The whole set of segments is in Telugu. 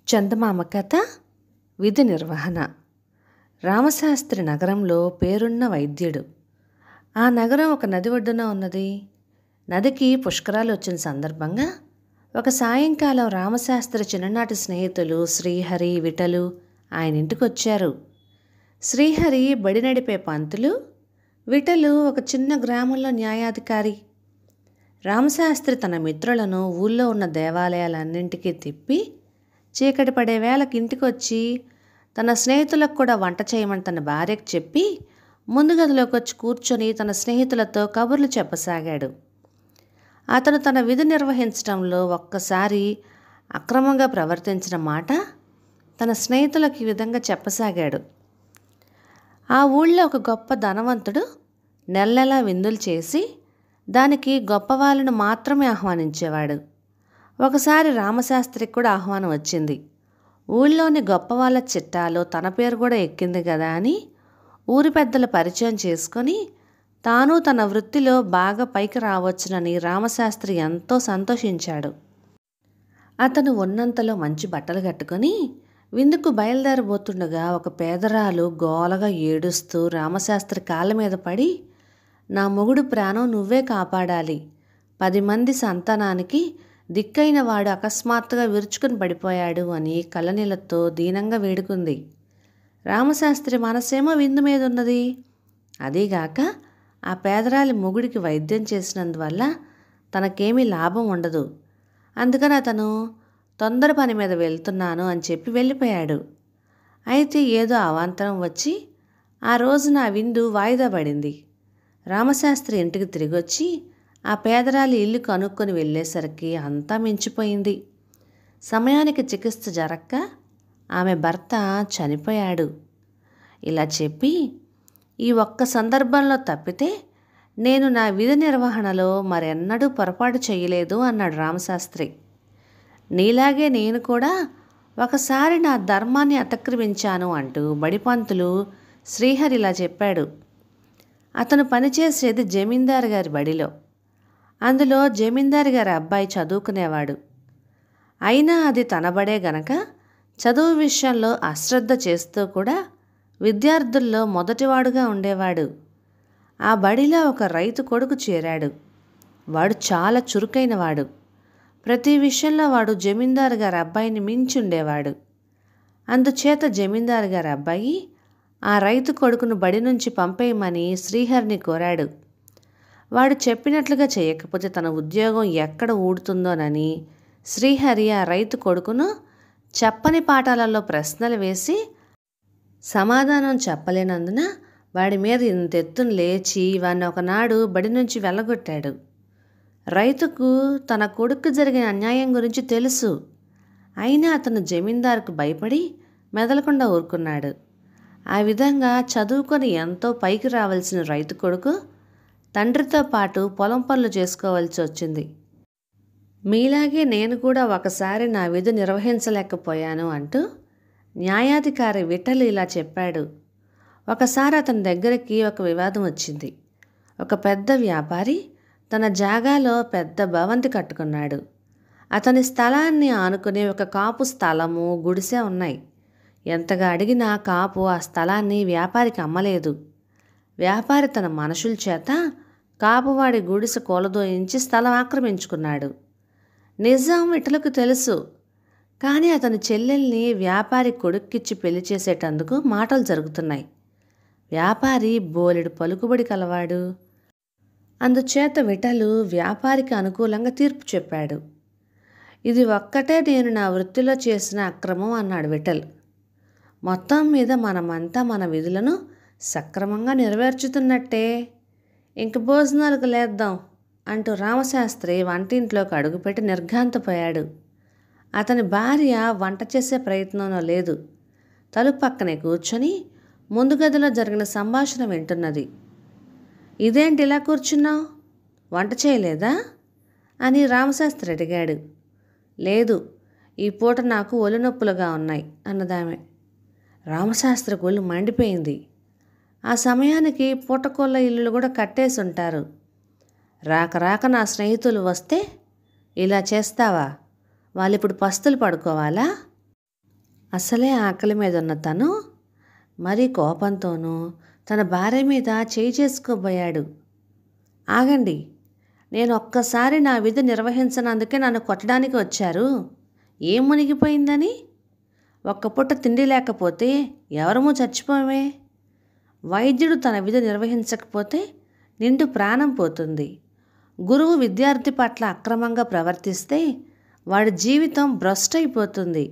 చందమామ కథ విధి నిర్వహణ. రామశాస్త్రి నగరంలో పేరున్న వైద్యుడు. ఆ నగరం ఒక నది ఒడ్డున ఉన్నది. నదికి పుష్కరాలు వచ్చిన సందర్భంగా ఒక సాయంకాలం రామశాస్త్రి చిన్ననాటి స్నేహితులు శ్రీహరి, విఠలు ఆయన ఇంటికి వచ్చారు. శ్రీహరి బడి నడిపే పంతులు, విఠలు ఒక చిన్న గ్రామంలో న్యాయాధికారి. రామశాస్త్రి తన మిత్రులను ఊళ్ళో ఉన్న దేవాలయాలన్నింటికీ తిప్పి చీకటి పడే వేళకి ఇంటికి వచ్చి తన స్నేహితులకు కూడా వంట చేయమని తన భార్యకు చెప్పి ముందు గదిలోకి వచ్చి కూర్చొని తన స్నేహితులతో కబుర్లు చెప్పసాగాడు. అతను తన విధి నిర్వహించడంలో ఒక్కసారి అక్రమంగా ప్రవర్తించిన మాట తన స్నేహితులకు ఈ విధంగా చెప్పసాగాడు. ఆ ఊళ్ళో ఒక గొప్ప ధనవంతుడు నెల నెలా విందులు చేసి దానికి గొప్ప వాళ్ళను మాత్రమే ఆహ్వానించేవాడు. ఒకసారి రామశాస్త్రికి కూడా ఆహ్వానం వచ్చింది. ఊళ్ళోని గొప్ప వాళ్ళ చిట్టాలో తన పేరు కూడా ఎక్కింది కదా అని ఊరి పెద్దల పరిచయం చేసుకొని తాను తన వృత్తిలో బాగా పైకి రావచ్చునని రామశాస్త్రి ఎంతో సంతోషించాడు. అతను ఉన్నంతలో మంచి బట్టలు కట్టుకొని విందుకు బయలుదేరబోతుండగా ఒక పేదరాలు గోలగా ఏడుస్తూ రామశాస్త్రి కాళ్ళ మీద పడి, నా మొగుడు ప్రాణం నువ్వే కాపాడాలి, 10 మంది సంతానానికి దిక్కైన వాడు అకస్మాత్తుగా విరుచుకుని పడిపోయాడు అని కళ్ళనీళ్లతో దీనంగా వేడుకుంది. రామశాస్త్రి మనసేమో విందు మీద ఉన్నది. అదీగాక ఆ పేదరాలి మొగుడికి వైద్యం చేసినందువల్ల తనకేమీ లాభం ఉండదు. అందుకని అతను తొందర పని మీద వెళ్తున్నాను అని చెప్పి వెళ్ళిపోయాడు. అయితే ఏదో అవాంతరం వచ్చి ఆ రోజున ఆ విందు వాయిదా పడింది. రామశాస్త్రి ఇంటికి తిరిగొచ్చి ఆ పేదరాలి ఇల్లు కనుక్కొని వెళ్ళేసరికి అంతా మించిపోయింది. సమయానికి చికిత్స జరక్క ఆమె భర్త చనిపోయాడు. ఇలా చెప్పి, ఈ ఒక్క సందర్భంలో తప్పితే నేను నా విధి నిర్వహణలో మరెన్నడూ పొరపాటు చేయలేదు అన్నాడు రామశాస్త్రి. నీలాగే నేను కూడా ఒకసారి నా ధర్మాన్ని అతిక్రమించాను అంటూ బడిపంతులు శ్రీహరి ఇలా చెప్పాడు. అతను పనిచేసేది జమీందారు గారి బడిలో. అందులో జమీందారు గారి అబ్బాయి చదువుకునేవాడు. అయినా అది తనబడే గనక చదువు విషయంలో అశ్రద్ధ చేస్తూ కూడా విద్యార్థుల్లో మొదటివాడుగా ఉండేవాడు. ఆ బడిలో ఒక రైతు కొడుకు చేరాడు. వాడు చాలా చురుకైనవాడు. ప్రతి విషయంలో వాడు జమీందారు గారి అబ్బాయిని మించి ఉండేవాడు. అందుచేత జమీందారు గారి అబ్బాయి ఆ రైతు కొడుకును బడి నుంచి పంపేయమని శ్రీహరిని కోరాడు. వాడు చెప్పినట్లుగా చేయకపోతే తన ఉద్యోగం ఎక్కడ ఊడుతుందోనని శ్రీహరి ఆ రైతు కొడుకును చెప్పని పాఠాలలో ప్రశ్నలు వేసి సమాధానం చెప్పలేనందున వాడి మీద ఇంతెత్తున లేచి వాడిని ఒకనాడు బడి నుంచి వెళ్ళగొట్టాడు. రైతుకు తన కొడుకు జరిగిన అన్యాయం గురించి తెలుసు. అయినా అతను జమీందారుకు భయపడి మెదలకుండా ఊరుకున్నాడు. ఆ విధంగా చదువుకొని ఎంతో పైకి రావాల్సిన రైతు కొడుకు తండ్రితో పాటు పొలం పనులు చేసుకోవాల్సి వచ్చింది. మీలాగే నేను కూడా ఒకసారి నా విధి నిర్వహించలేకపోయాను అంటూ న్యాయాధికారి విఠలు ఇలా చెప్పాడు. ఒకసారి అతని దగ్గరికి ఒక వివాదం వచ్చింది. ఒక పెద్ద వ్యాపారి తన జాగాలో పెద్ద భవంతి కట్టుకున్నాడు. అతని స్థలాన్ని ఆనుకుని ఒక కాపు స్థలము, గుడిసె ఉన్నాయి. ఎంతగా అడిగినా కాపు ఆ స్థలాన్ని వ్యాపారికి అమ్మలేదు. వ్యాపారి తన మనుషుల చేత కాపువాడి గుడిసె కూలదోయించి స్థలం ఆక్రమించుకున్నాడు. నిజం విఠలకు తెలుసు. కానీ అతని చెల్లెల్ని వ్యాపారి కొడుక్కిచ్చి పెళ్లి చేసేటందుకు మాటలు జరుగుతున్నాయి. వ్యాపారి బోలెడు పలుకుబడి కలవాడు. అందుచేత విఠలు వ్యాపారికి అనుకూలంగా తీర్పు చెప్పాడు. ఇది ఒక్కటే నేను నా వృత్తిలో చేసిన అక్రమం అన్నాడు విఠల్. మొత్తం మీద మనమంతా మన విధులను సక్రమంగా నెరవేర్చుతున్నట్టే, ఇంక భోజనాలకు లేద్దాం అంటూ రామశాస్త్రి వంటింట్లోకి అడుగుపెట్టి నిర్ఘాంతపోయాడు. అతని భార్య వంట చేసే ప్రయత్నంలో లేదు. తలుపు పక్కనే కూర్చొని ముందు గదిలో జరిగిన సంభాషణ వింటున్నది. ఇదేంటి ఇలా కూర్చున్నావు, వంట చేయలేదా అని రామశాస్త్రి అడిగాడు. లేదు, ఈ పూట నాకు ఒళ్ళు నొప్పులుగా ఉన్నాయి అన్నదామె. రామశాస్త్రికి ఒళ్ళు మండిపోయింది. ఆ సమయానికి పూటకోళ్ళ ఇల్లులు కూడా కట్టేసి ఉంటారు. రాక రాక నా స్నేహితులు వస్తే ఇలా చేస్తావా, వాళ్ళు ఇప్పుడు పస్తులు పడుకోవాలా అసలే ఆకలి మీద ఉన్న తను మరీ కోపంతోనూ తన భార్య మీద చేయి చేసుకోబోయాడు. ఆగండి, నేను ఒక్కసారి నా విధి నిర్వహించనందుకే నన్ను కొట్టడానికి వచ్చారు. ఏం మునిగిపోయిందని? ఒక్క పూట తిండి లేకపోతే ఎవరమూ చచ్చిపోమే. వైద్యుడు తన విధి నిర్వహించకపోతే నిండు ప్రాణం పోతుంది. గురువు విద్యార్థి పట్ల అక్రమంగా ప్రవర్తిస్తే వాడి జీవితం భ్రష్టైపోతుంది.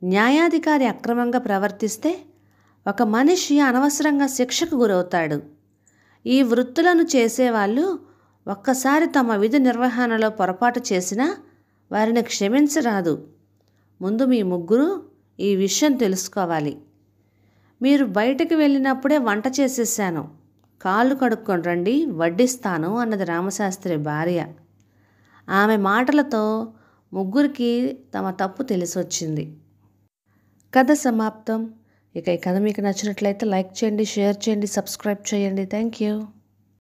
న్యాయాధికారి అక్రమంగా ప్రవర్తిస్తే ఒక మనిషి అనవసరంగా శిక్షకు గురవుతాడు. ఈ వృత్తులను చేసేవాళ్ళు ఒక్కసారి తమ విధి నిర్వహణలో పొరపాటు చేసినా వారిని క్షమించరాదు. ముందు మీ ముగ్గురు ఈ విషయం తెలుసుకోవాలి. మీరు బయటకు వెళ్ళినప్పుడే వంట చేసేసాను. కాళ్ళు కడుక్కొని రండి, వడ్డిస్తాను అన్నది రామశాస్త్రి భార్య. ఆమె మాటలతో ముగ్గురికి తమ తప్పు తెలిసొచ్చింది. కథ సమాప్తం. ఇక ఈ కథ మీకు నచ్చినట్లయితే లైక్ చేయండి, షేర్ చేయండి, సబ్స్క్రైబ్ చేయండి. Thank you.